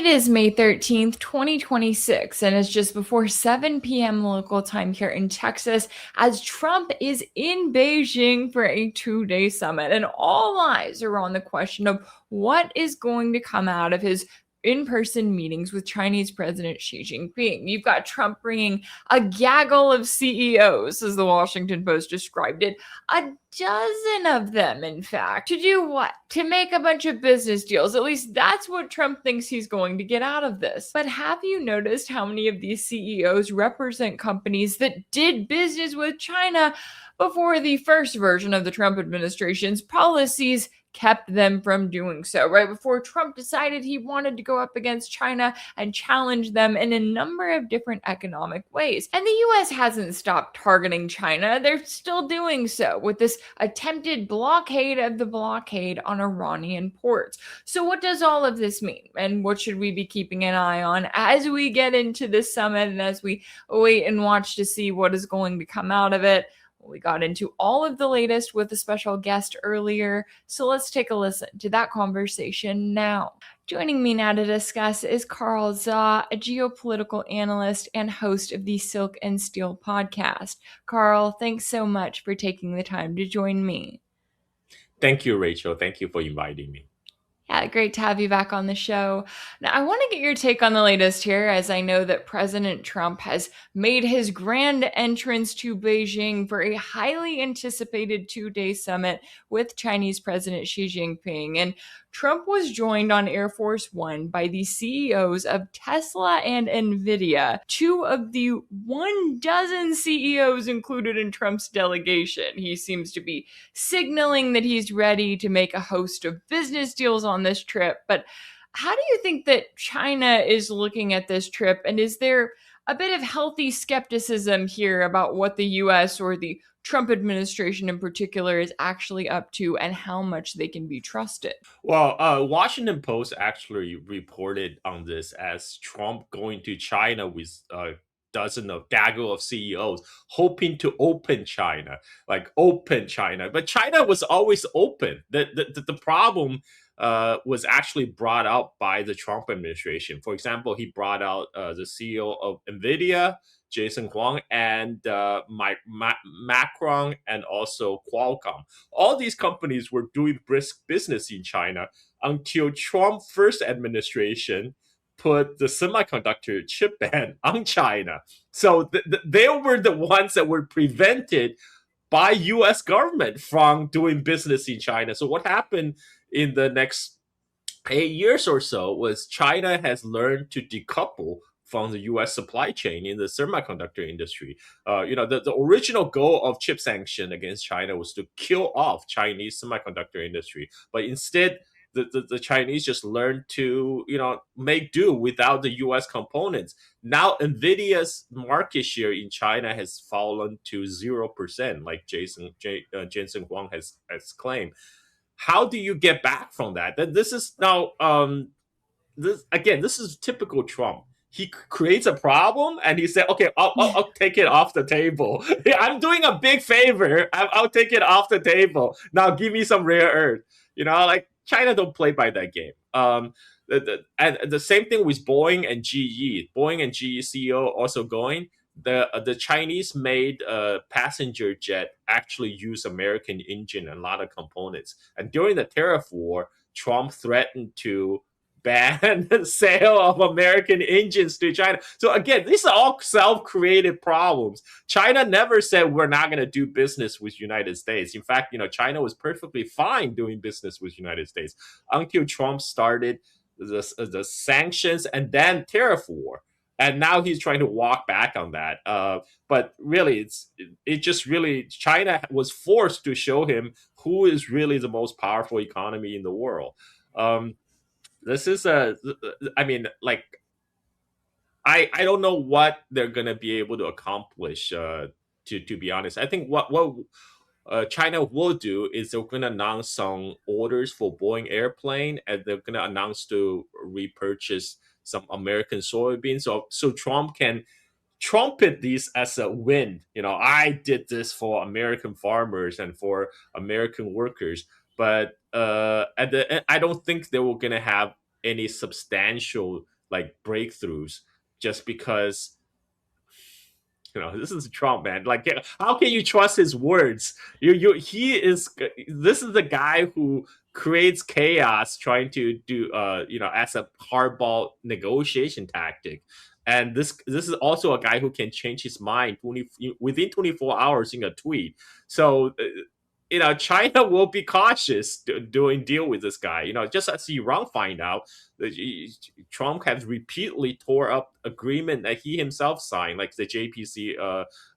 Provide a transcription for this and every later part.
It is May 13th, 2026, and it's just before 7 p.m. local time here in Texas as Trump is in Beijing for a 2 day summit. And all eyes are on the question of what is going to come out of his in person meetings with Chinese President Xi Jinping. You've got Trump bringing a gaggle of CEOs, as the Washington Post described it, a dozen of them, in fact. To do what? To make a bunch of business deals. At least that's what Trump thinks he's going to get out of this. But have you noticed how many of these CEOs represent companies that did business with China before the first version of the Trump administration's policies kept them from doing so, right before Trump decided he wanted to go up against China and challenge them in a number of different economic ways. And the US hasn't stopped targeting China. They're still doing so with this attempted blockade of the blockade on Iranian ports. So what does all of this mean? And what should we be keeping an eye on as we get into this summit and as we wait and watch to see what is going to come out of it? We got into all of the latest with a special guest earlier, so let's take a listen to that conversation now. Joining me now to discuss is Carl Zha, a geopolitical analyst and host of the Silk and Steel podcast. Carl, thanks so much for taking the time to join me. Thank you, Rachel. Thank you for inviting me. Yeah, great to have you back on the show. Now, I want to get your take on the latest here, as I know that President Trump has made his grand entrance to Beijing for a highly anticipated 2 day summit with Chinese President Xi Jinping. And Trump was joined on Air Force One by the CEOs of Tesla and Nvidia, two of the 12 CEOs included in Trump's delegation. He seems to be signaling that he's ready to make a host of business deals on this trip. But how do you think that China is looking at this trip? And is there a bit of healthy skepticism here about what the US or the Trump administration in particular is actually up to and how much they can be trusted? Well, Washington Post actually reported on this as Trump going to China with a dozen of gaggle of CEOs, hoping to open China, like open China. But China was always open. The problem was actually brought out by the Trump administration. For example, he brought out the CEO of Nvidia, Jason Huang, and Macron, and also Qualcomm. All these companies were doing brisk business in China until Trump first administration put the semiconductor chip ban on China. So they were the ones that were prevented by US government from doing business in China. So what happened in the next 8 years or so was China has learned to decouple from the U.S. supply chain in the semiconductor industry. The original goal of chip sanction against China was to kill off Chinese semiconductor industry, but instead the Chinese just learned to make do without the U.S. components. Now Nvidia's market share in China has fallen to 0%, like Jensen Huang has claimed. How do you get back from that? This is now this is typical Trump. He creates a problem and he said, "Okay, I'll take it off the table. I'm doing a big favor. I'll take it off the table. Now give me some rare earth." Like China don't play by that game. And the same thing with Boeing and GE. Boeing and GE CEO also going. The Chinese made passenger jet actually use American engine and a lot of components. And during the tariff war, Trump threatened to ban the sale of American engines to China. So again, these are all self-created problems. China never said we're not going to do business with United States. In fact, China was perfectly fine doing business with United States until Trump started the sanctions and then tariff war. And now he's trying to walk back on that. But really, China was forced to show him who is really the most powerful economy in the world. This is I mean, like, I don't know what they're gonna be able to accomplish. To be honest, I think what China will do is they're gonna announce some orders for Boeing airplane, and they're gonna announce to repurchase some American soybeans, so Trump can trumpet these as a win. I did this for American farmers and for American workers, but I don't think they were gonna have any substantial like breakthroughs just because this is Trump, man. Like, how can you trust his words? He is. This is the guy who creates chaos, trying to do, as a hardball negotiation tactic. And this is also a guy who can change his mind within 24 hours in a tweet. So, China will be cautious doing deal with this guy. Just as Iran find out, Trump has repeatedly tore up agreement that he himself signed, like the JPC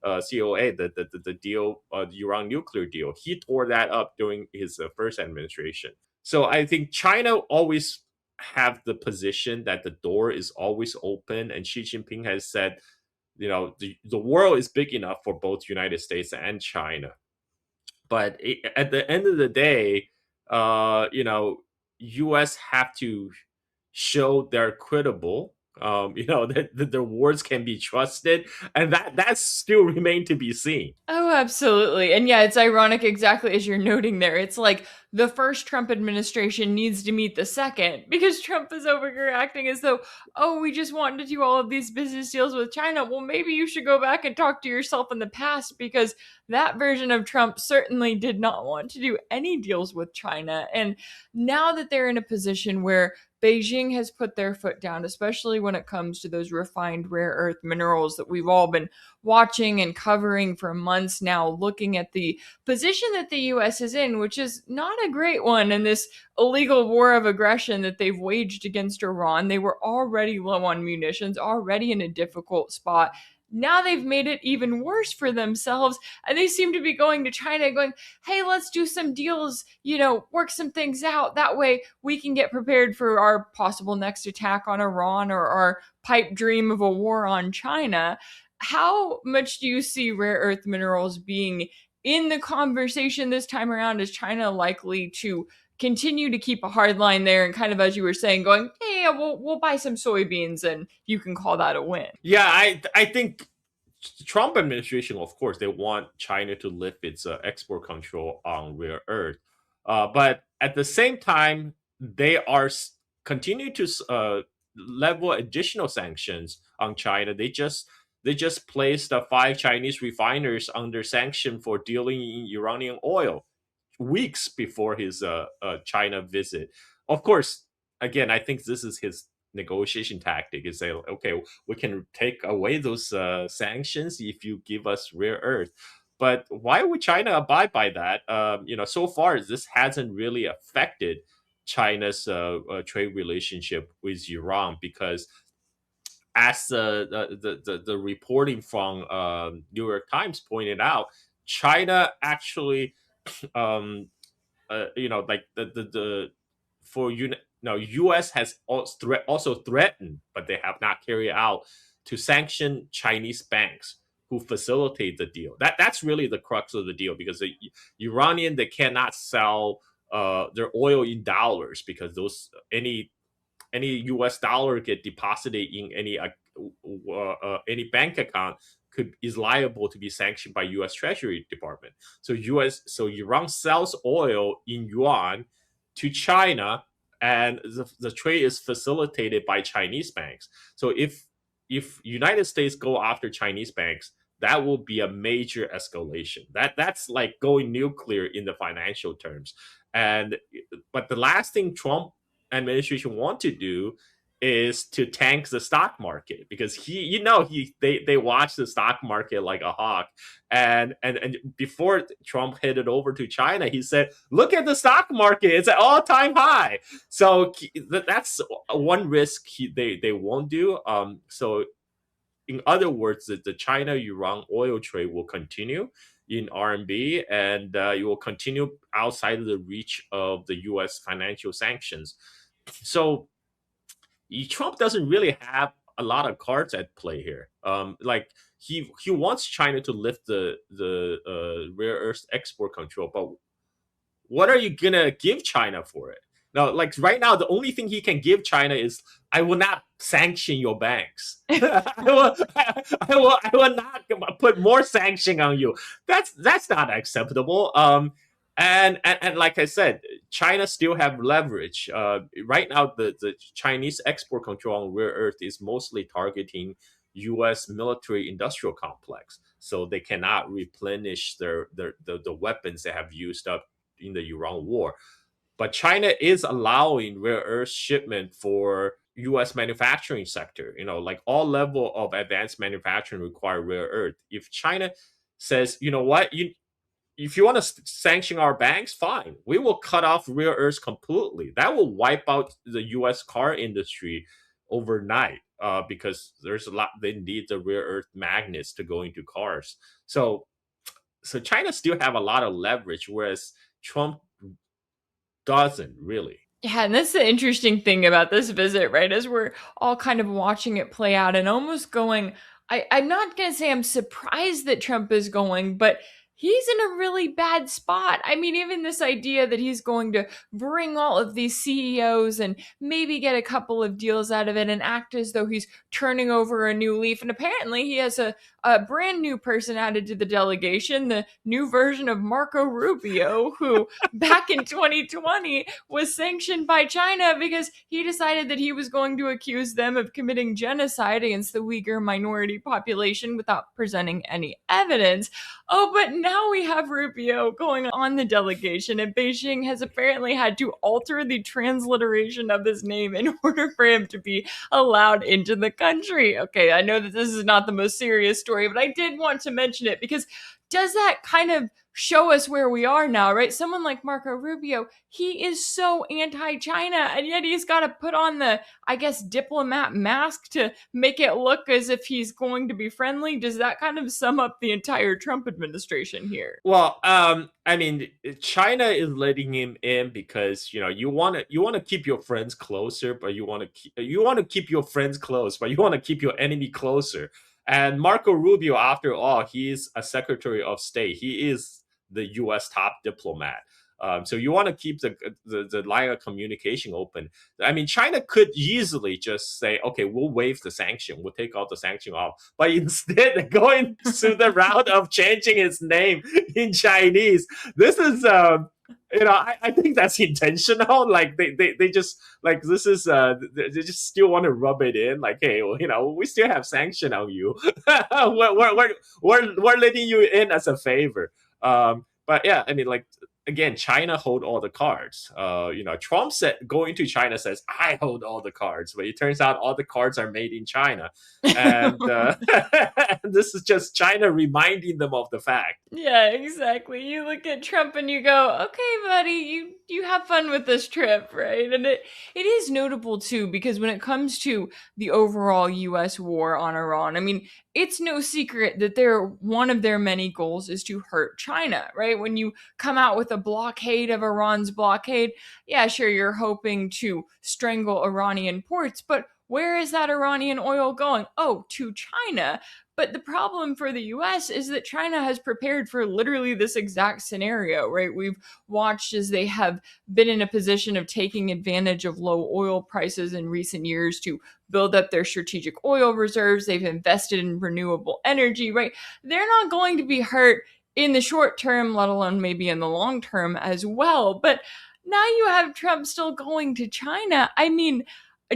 COA, the deal, the Iran nuclear deal. He tore that up during his first administration. So I think China always have the position that the door is always open, and Xi Jinping has said, the world is big enough for both United States and China. But at the end of the day, U.S. have to show they're credible. That their words can be trusted, and that still remain to be seen. Oh, absolutely. And yeah, it's ironic exactly as you're noting there. It's like the first Trump administration needs to meet the second because Trump is over here acting as though, oh, we just wanted to do all of these business deals with China. Well, maybe you should go back and talk to yourself in the past because that version of Trump certainly did not want to do any deals with China. And now that they're in a position where Beijing has put their foot down, especially when it comes to those refined rare earth minerals that we've all been watching and covering for months now, looking at the position that the US is in, which is not a great one in this illegal war of aggression that they've waged against Iran. They were already low on munitions, already in a difficult spot. Now they've made it even worse for themselves, and they seem to be going to China going, hey, let's do some deals, work some things out. That way we can get prepared for our possible next attack on Iran or our pipe dream of a war on China. How much do you see rare earth minerals being in the conversation this time around? Is China likely to continue to keep a hard line there and kind of, as you were saying, going, hey, we'll buy some soybeans and you can call that a win? Yeah, I think Trump administration, of course, they want China to lift its export control on rare earth, but at the same time, they are continue to level additional sanctions on China. They just placed 5 Chinese refiners under sanction for dealing in Iranian oil weeks before his China visit. Of course, again, I think this is his negotiation tactic, is say, okay, we can take away those sanctions if you give us rare earth. But why would China abide by that? So far this hasn't really affected China's trade relationship with Iran, because as the reporting from New York Times pointed out, China actually like the for U.S. has also threatened, but they have not carried out, to sanction Chinese banks who facilitate the deal. That's really the crux of the deal, because the Iranian, they cannot sell their oil in dollars, because any U.S. dollar get deposited in any bank account is liable to be sanctioned by U.S. Treasury Department. So Iran sells oil in yuan to China, and the trade is facilitated by Chinese banks. So if United States go after Chinese banks, that will be a major escalation. That's like going nuclear in the financial terms. But the last thing Trump administration want to do is to tank the stock market, because they watch the stock market like a hawk, and before Trump headed over to China, he said, look at the stock market, it's at all-time high. So that's one risk they won't do. So in other words, the China-Iran oil trade will continue in RMB, and it will continue outside of the reach of the U.S. financial sanctions. So Trump doesn't really have a lot of cards at play here. Like he wants China to lift the rare earth export control, but what are you gonna give China for it? Now, like right now, the only thing he can give China is, I will not sanction your banks. I will not put more sanction on you. That's not acceptable. And like I said, China still have leverage. Right now, the Chinese export control on rare earth is mostly targeting U.S. military industrial complex, so they cannot replenish the weapons they have used up in the Iran war. But China is allowing rare earth shipment for U.S. manufacturing sector. Like all level of advanced manufacturing require rare earth. If China says, you know what, if you want to sanction our banks, fine. We will cut off rare earths completely. That will wipe out the U.S. car industry overnight because there's a lot they need the rare earth magnets to go into cars. So China still have a lot of leverage, whereas Trump doesn't really. Yeah, and that's the interesting thing about this visit, right? As we're all kind of watching it play out and almost going, I'm not going to say I'm surprised that Trump is going, but he's in a really bad spot. I mean, even this idea that he's going to bring all of these CEOs and maybe get a couple of deals out of it and act as though he's turning over a new leaf. And apparently, he has a brand new person added to the delegation, the new version of Marco Rubio, who back in 2020 was sanctioned by China because he decided that he was going to accuse them of committing genocide against the Uyghur minority population without presenting any evidence. Oh, but now we have Rubio going on the delegation, and Beijing has apparently had to alter the transliteration of his name in order for him to be allowed into the country. Okay, I know that this is not the most serious story, but I did want to mention it because does that kind of show us where we are now, right? Someone like Marco Rubio, he is so anti-China, and yet he's got to put on the, I guess, diplomat mask to make it look as if he's going to be friendly. Does that kind of sum up the entire Trump administration here? Well, I mean, China is letting him in because you want to keep your friends closer, but you want to keep your friends close, but you want to keep your enemy closer. And Marco Rubio, after all, he is a Secretary of State. He is the U.S. top diplomat. So you want to keep the line of communication open. I mean, China could easily just say, "Okay, we'll waive the sanction. We'll take out the sanction off." But instead, they're going through the route of changing its name in Chinese. This is, I think that's intentional. Like they just like this is they just still want to rub it in. Like, hey, well, we still have sanction on you. We're letting you in as a favor. But yeah, I mean, like again, China hold all the cards. Trump said going to China says I hold all the cards, but it turns out all the cards are made in China, and this is just China reminding them of the fact. Yeah, exactly. You look at Trump and you go, "Okay, buddy, you have fun with this trip, right?" And it is notable too because when it comes to the overall US war on Iran, I mean, it's no secret that one of their many goals is to hurt China, right? When you come out with a blockade of Iran's blockade, yeah, sure, you're hoping to strangle Iranian ports, but where is that Iranian oil going? Oh, to China. But the problem for the US is that China has prepared for literally this exact scenario, right? We've watched as they have been in a position of taking advantage of low oil prices in recent years to build up their strategic oil reserves. They've invested in renewable energy, right? They're not going to be hurt in the short term, let alone maybe in the long term as well. But now you have Trump still going to China. I mean,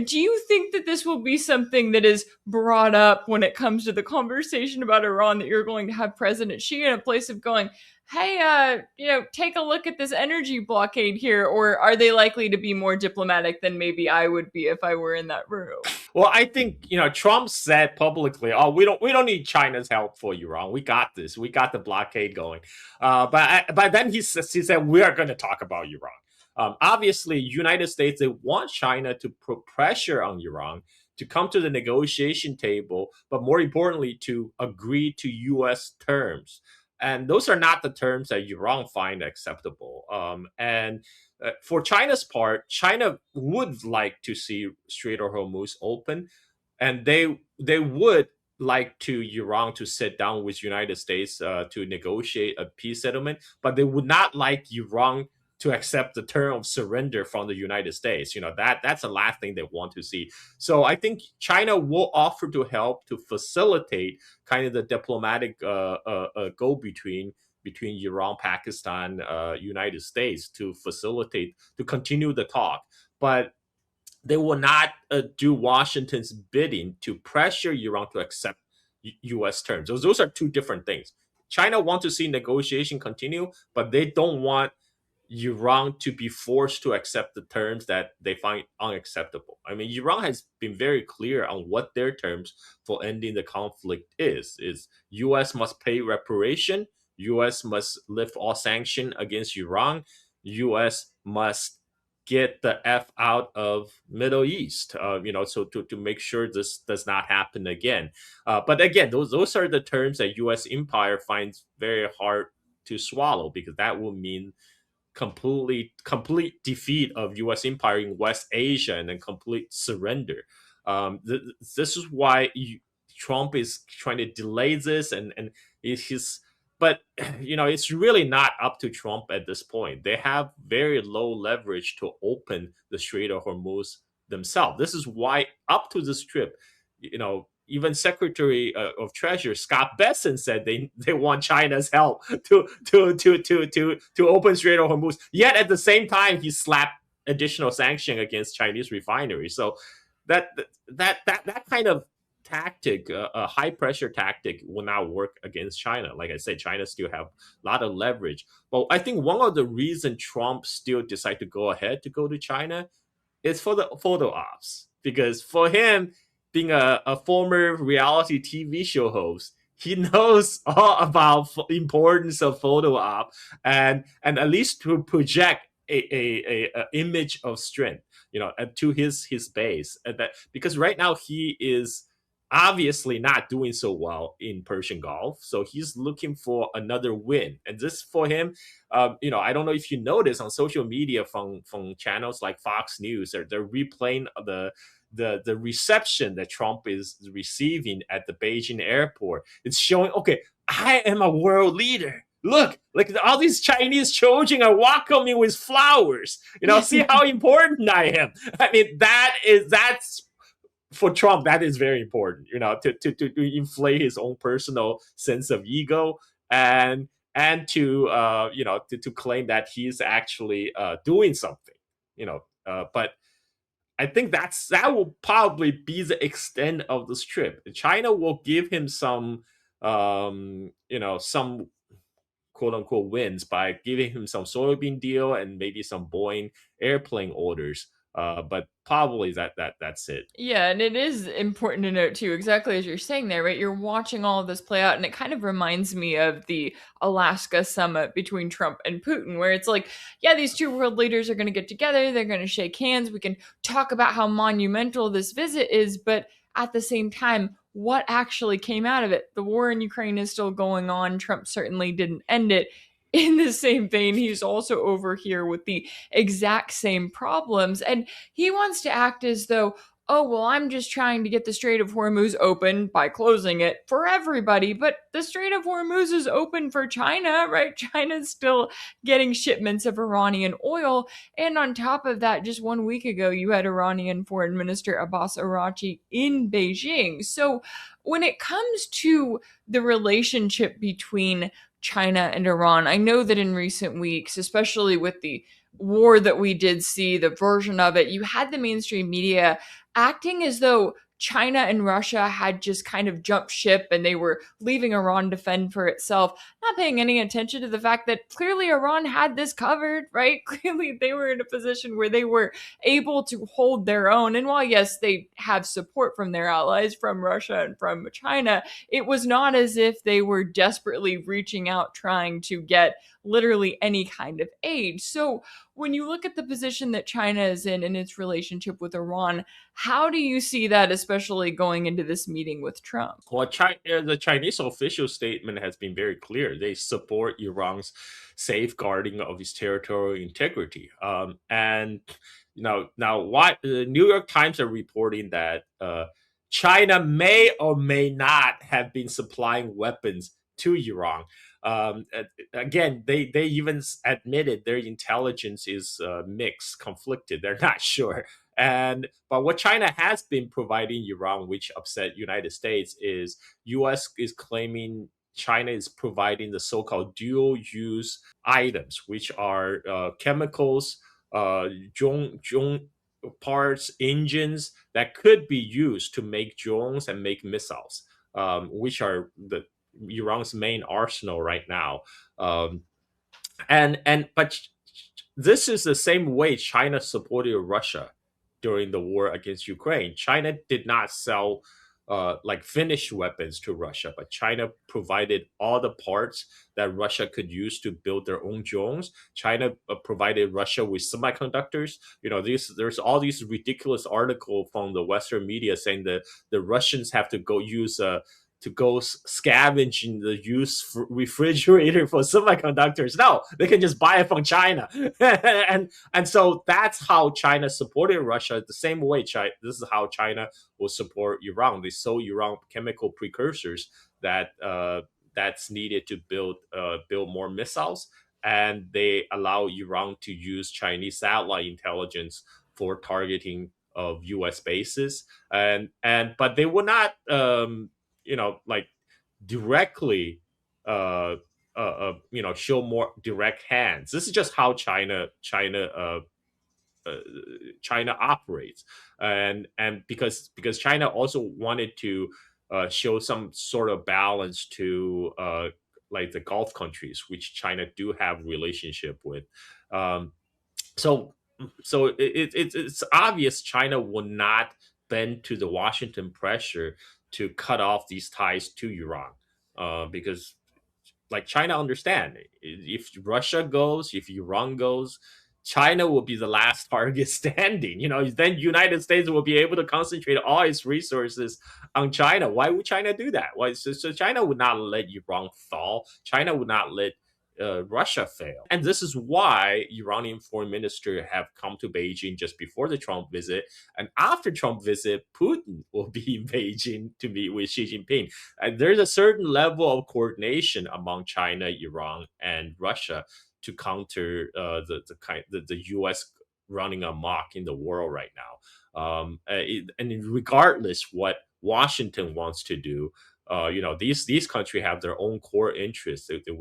do you think that this will be something that is brought up when it comes to the conversation about Iran, that you're going to have President Xi in a place of going, hey, take a look at this energy blockade here? Or are they likely to be more diplomatic than maybe I would be if I were in that room? Well, I think Trump said publicly, "Oh, we don't need China's help for Iran. We got this. We got the blockade going." But then he said we are going to talk about Iran. Obviously, United States, they want China to put pressure on Iran to come to the negotiation table, but more importantly, to agree to U.S. terms. And those are not the terms that Iran find acceptable. And for China's part, China would like to see Strait of Hormuz open, and they would like to Iran to sit down with United States to negotiate a peace settlement, but they would not like Iran to accept the term of surrender from the United States. That's the last thing they want to see. So I think China will offer to help to facilitate kind of the diplomatic go between between Iran, Pakistan, United States to facilitate to continue the talk, but they will not do Washington's bidding to pressure Iran to accept U.S. terms. Those are two different things. China wants to see negotiation continue, but they don't want Iran to be forced to accept the terms that they find unacceptable. I mean, Iran has been very clear on what their terms for ending the conflict is U.S. must pay reparation, U.S. must lift all sanction against Iran, U.S. must get the F out of Middle East, so to make sure this does not happen again. But again, those are the terms that U.S. empire finds very hard to swallow, because that will mean complete defeat of U.S. empire in West Asia and then complete surrender. This is why Trump is trying to delay this, and he's but it's really not up to Trump at this point. They have very low leverage to open the Strait of Hormuz themselves. This is why up to this trip, even Secretary of Treasury Scott Bessent said they want China's help to open Strait of Hormuz. Yet at the same time, he slapped additional sanction against Chinese refineries. So that kind of tactic, a high pressure tactic, will not work against China. Like I said, China still have a lot of leverage. But I think one of the reasons Trump still decide to go ahead to go to China is for the photo ops, because for him, being a former reality TV show host, he knows all about importance of photo op, and at least to project a image of strength, to his base. And that, because right now he is obviously not doing so well in Persian Gulf, so he's looking for another win. And this for him, I don't know if you notice on social media from channels like Fox News, they're replaying the reception that Trump is receiving at the Beijing airport. It's showing, okay, I am a world leader. Look, like all these Chinese children are welcoming me with flowers. See how important I am. I mean, that's for Trump, that is very important, to inflate his own personal sense of ego, and to claim that he's actually doing something, but I think that will probably be the extent of this trip. China will give him some quote unquote wins by giving him some soybean deal and maybe some Boeing airplane orders. But probably that's it. Yeah, and it is important to note too, exactly as you're saying there, right? You're watching all of this play out, and it kind of reminds me of the Alaska summit between Trump and Putin, where it's like, yeah, these two world leaders are going to get together, they're going to shake hands, we can talk about how monumental this visit is, but at the same time, what actually came out of it? The war in Ukraine is still going on. Trump certainly didn't end it. In the same vein, he's also over here with the exact same problems. And he wants to act as though, oh, well, I'm just trying to get the Strait of Hormuz open by closing it for everybody. But the Strait of Hormuz is open for China, right? China's still getting shipments of Iranian oil. And on top of that, just 1 week ago, you had Iranian Foreign Minister Abbas Araghchi in Beijing. So when it comes to the relationship between China and Iran, I know that in recent weeks, especially with the war that we did see, the version of it, you had the mainstream media acting as though China and Russia had just kind of jumped ship and they were leaving Iran to fend for itself, not paying any attention to the fact that clearly Iran had this covered, right? Clearly they were in a position where they were able to hold their own. And while, yes, they have support from their allies, from Russia and from China, it was not as if they were desperately reaching out trying to get literally any kind of aid. So when you look at the position that China is in its relationship with Iran, how do you see that, especially going into this meeting with Trump? Well, the Chinese official statement has been very clear. They support Iran's safeguarding of its territorial integrity. And now, what the New York Times are reporting that China may or may not have been supplying weapons to Iran. Again, they even admitted their intelligence is mixed, conflicted. They're not sure. But what China has been providing Iran, which upset United States, is U.S. is claiming China is providing the so-called dual-use items, which are chemicals, drone parts, engines that could be used to make drones and make missiles, which are the Iran's main arsenal right now. Um, but this is the same way China supported Russia during the war against Ukraine. China did not sell like finished weapons to Russia, but China provided all the parts that Russia could use to build their own drones. China provided Russia with semiconductors. There's all these ridiculous articles from the Western media saying that the Russians have to go use to go scavenge in the used refrigerator for semiconductors. No, they can just buy it from China, and so that's how China supported Russia. The same way, this is how China will support Iran. They sold Iran chemical precursors that's needed to build more missiles, and they allow Iran to use Chinese satellite intelligence for targeting of U.S. bases, but they will not like directly show more direct hands. This is just how uh, China operates, and because China also wanted to show some sort of balance to like the Gulf countries, which China do have relationship with. Um, so it's obvious China will not bend to the Washington pressure to cut off these ties to Iran, because like China understand if Russia goes, if Iran goes, China will be the last target standing. Then United States will be able to concentrate all its resources on China. Why would China do that? Why? So China would not let Iran fall. China would not let Russia fail. And this is why Iranian foreign minister have come to Beijing just before the Trump visit. And after Trump visit, Putin will be in Beijing to meet with Xi Jinping. And there's a certain level of coordination among China, Iran, and Russia to counter the U.S. running amok in the world right now. And regardless what Washington wants to do, these countries have their own core interests that they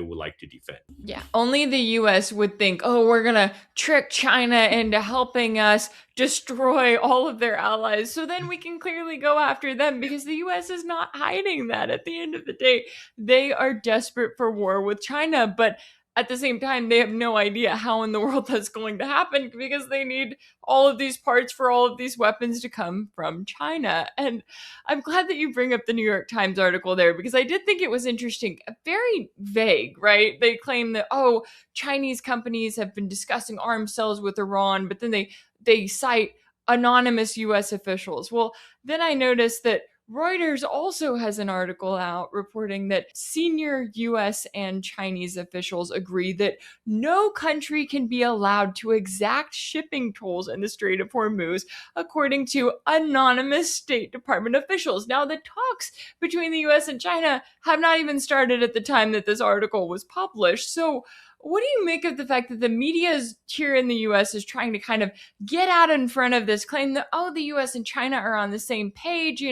would like to defend. Yeah, only the US would think, oh, we're going to trick China into helping us destroy all of their allies. So then we can clearly go after them because the US is not hiding that. At the end of the day, they are desperate for war with China. But at the same time, they have no idea how in the world that's going to happen because they need all of these parts for all of these weapons to come from China. And I'm glad that you bring up the New York Times article there because I did think it was interesting. Very vague, right? They claim that, oh, Chinese companies have been discussing arms sales with Iran, but then they cite anonymous US officials. Well, then I noticed that Reuters also has an article out reporting that senior US and Chinese officials agree that no country can be allowed to exact shipping tolls in the Strait of Hormuz, according to anonymous State Department officials. Now, the talks between the US and China have not even started at the time that this article was published. So, what do you make of the fact that the media here in the US is trying to kind of get out in front of this claim that, oh, the US and China are on the same page?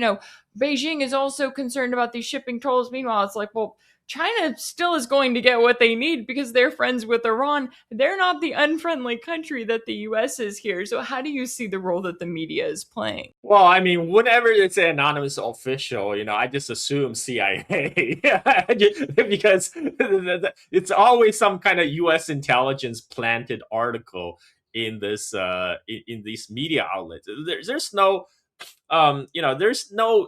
Beijing is also concerned about these shipping tolls. Meanwhile, it's like, well, China still is going to get what they need because they're friends with Iran. They're not the unfriendly country that the US is here. So, how do you see the role that the media is playing? Well, I mean, whenever it's an anonymous official, I just assume CIA because it's always some kind of U.S. intelligence planted article in this in these media outlets. There's no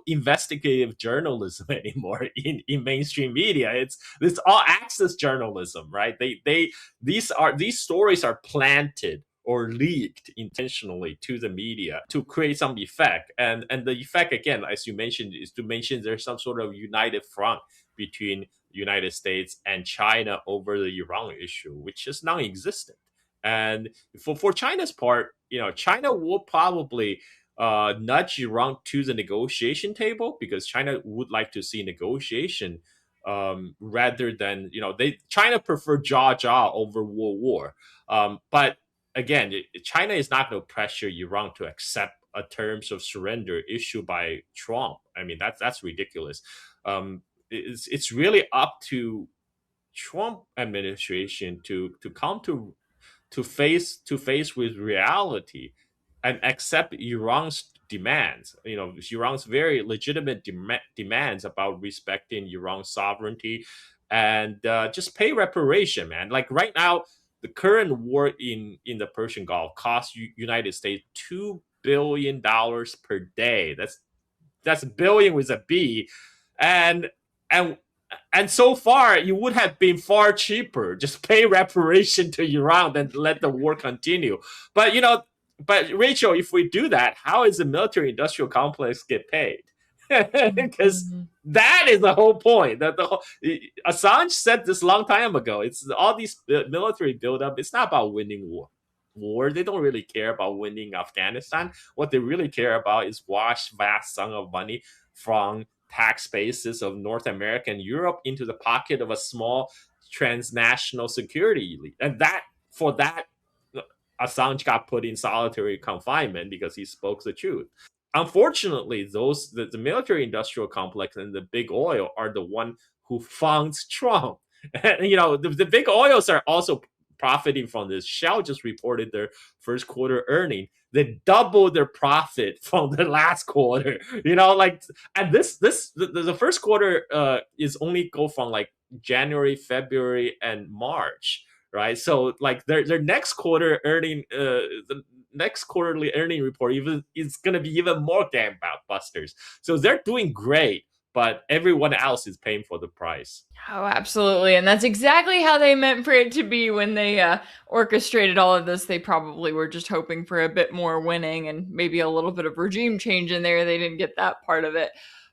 investigative journalism anymore in mainstream media. It's all access journalism, right? These stories are planted or leaked intentionally to the media to create some effect. And the effect, again, as you mentioned, is to mention there's some sort of united front between the United States and China over the Iran issue, which is non-existent. And for China's part, China will probably nudge Iran to the negotiation table because China would like to see negotiation, rather than China prefer jaw over war. But again, China is not going to pressure Iran to accept a terms of surrender issued by Trump. I mean, that's ridiculous. it's really up to Trump administration to come to face with reality and accept Iran's demands. Iran's very legitimate demands about respecting Iran's sovereignty and just pay reparation, man. Like right now, the current war in the Persian Gulf costs United States $2 billion per day. That's billion with a B, and and and so far it would have been far cheaper just pay reparation to Iran than let the war continue. But but Rachel, if we do that, how is the military industrial complex get paid? Because Mhm. that is the whole point. That the whole Assange said this long time ago. It's all these military buildup. It's not about winning war. They don't really care about winning Afghanistan. What they really care about is wash vast sum of money from tax bases of North America and Europe into the pocket of a small transnational security elite. And for that, Assange got put in solitary confinement because he spoke the truth. Unfortunately, the military industrial complex and the big oil are the one who funds Trump. And, the big oils are also profiting from this. Shell just reported their first quarter earning. They doubled their profit from the last quarter. And the first quarter is only go from like January, February, and March, right? So like their next quarter earning, the next quarterly earning report even is going to be even more gangbusters. So they're doing great, but everyone else is paying for the price. Oh, absolutely. And that's exactly how they meant for it to be when they orchestrated all of this. They probably were just hoping for a bit more winning and maybe a little bit of regime change in there. They didn't get that part of it.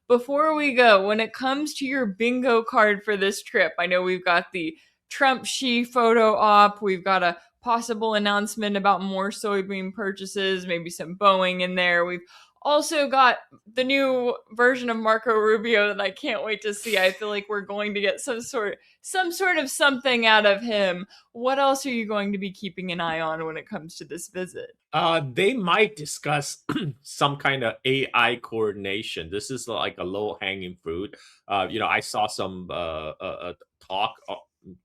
Before we go, when it comes to your bingo card for this trip, I know we've got the Trump Xi photo op. We've got a possible announcement about more soybean purchases, maybe some Boeing in there. We've also got the new version of Marco Rubio that I can't wait to see. I feel like we're going to get some sort of something out of him. What else are you going to be keeping an eye on when it comes to this visit? They might discuss some kind of AI coordination. This is like a low hanging fruit. I saw some talk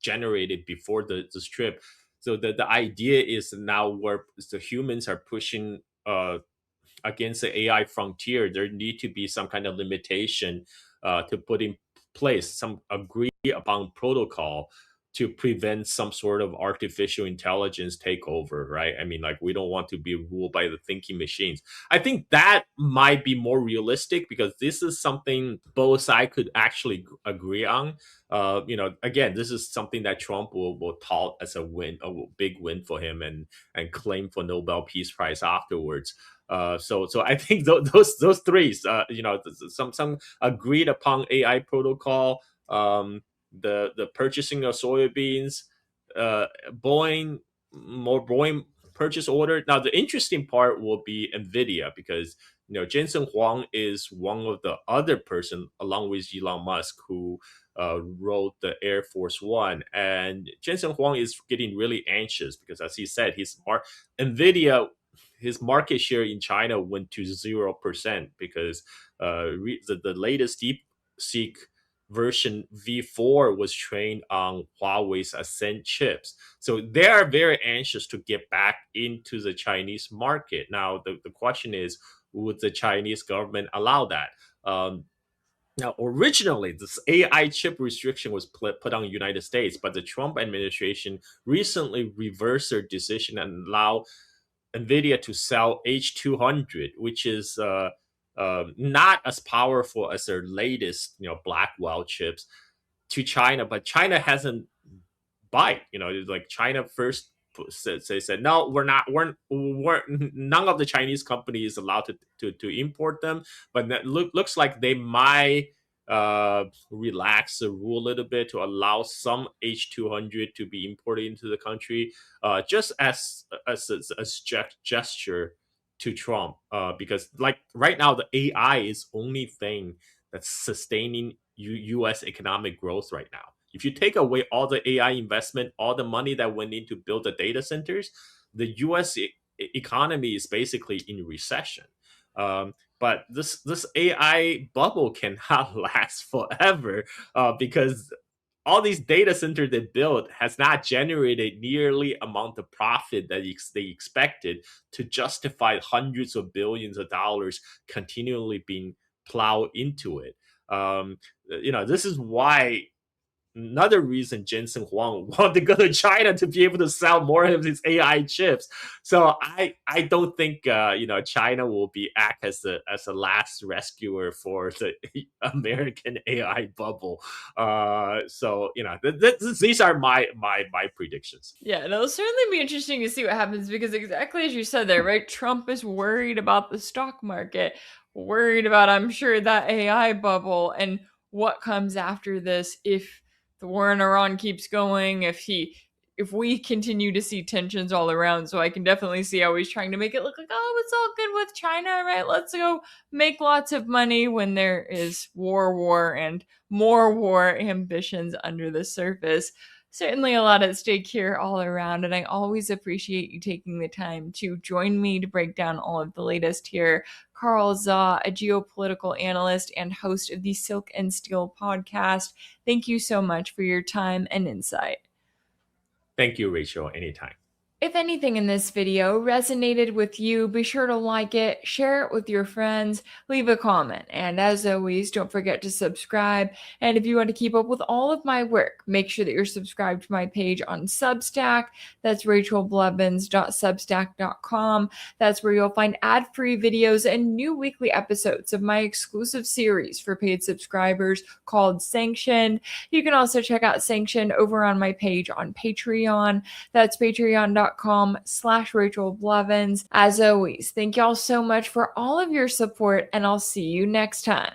generated before this trip. So the idea is now where the humans are pushing against the AI frontier, there need to be some kind of limitation to put in place some agreed upon protocol to prevent some sort of artificial intelligence takeover, right? I mean, like we don't want to be ruled by the thinking machines. I think that might be more realistic because this is something both sides could actually agree on. Again, this is something that Trump will tout as a big win for him and claim for Nobel Peace Prize afterwards. So I think those three, some agreed upon AI protocol, the purchasing of soybeans, Boeing more Boeing purchase order. Now the interesting part will be Nvidia because Jensen Huang is one of the other person along with Elon Musk who wrote the Air Force One, and Jensen Huang is getting really anxious because as he said, Nvidia his market share in China went to 0% because the latest DeepSeek version V4 was trained on Huawei's Ascend chips. So they are very anxious to get back into the Chinese market. Now, the question is, would the Chinese government allow that? Now, originally, this AI chip restriction was put on the United States, but the Trump administration recently reversed their decision and allowed Nvidia to sell H200, which is not as powerful as their latest, Blackwell chips, to China. But China hasn't bite. Like China first said no, we're not. We're none of the Chinese companies is allowed to import them. But looks like they might relax the rule a little bit to allow some H200 to be imported into the country, just as gesture to Trump, because like right now the AI is only thing that's sustaining U.S. economic growth right now. If you take away all the AI investment, all the money that went in to build the data centers, the U.S. economy is basically in recession. But this AI bubble cannot last forever, because all these data centers they built has not generated nearly amount of profit that they expected to justify hundreds of billions of dollars continually being plowed into it. This is why another reason Jensen Huang wanted to go to China to be able to sell more of his AI chips. So I don't think China will be act as a last rescuer for the American AI bubble. These are my predictions. Yeah, and it'll certainly be interesting to see what happens because exactly as you said there, right? Trump is worried about the stock market, worried about, I'm sure, that AI bubble and what comes after this if the war in Iran keeps going, if we continue to see tensions all around. So I can definitely see how he's trying to make it look like, oh, it's all good with China, right? Let's go make lots of money when there is war, and more war ambitions under the surface. Certainly a lot at stake here all around, and I always appreciate you taking the time to join me to break down all of the latest here. Carl Zha, a geopolitical analyst and host of the Silk and Steel podcast. Thank you so much for your time and insight. Thank you, Rachel. Anytime. If anything in this video resonated with you, be sure to like it, share it with your friends, leave a comment, and as always, don't forget to subscribe. And if you want to keep up with all of my work, make sure that you're subscribed to my page on Substack. That's rachelblevins.substack.com. That's where you'll find ad-free videos and new weekly episodes of my exclusive series for paid subscribers called Sanctioned. You can also check out Sanctioned over on my page on Patreon. That's patreon.com/Rachel Blevins. As always, thank y'all so much for all of your support, and I'll see you next time.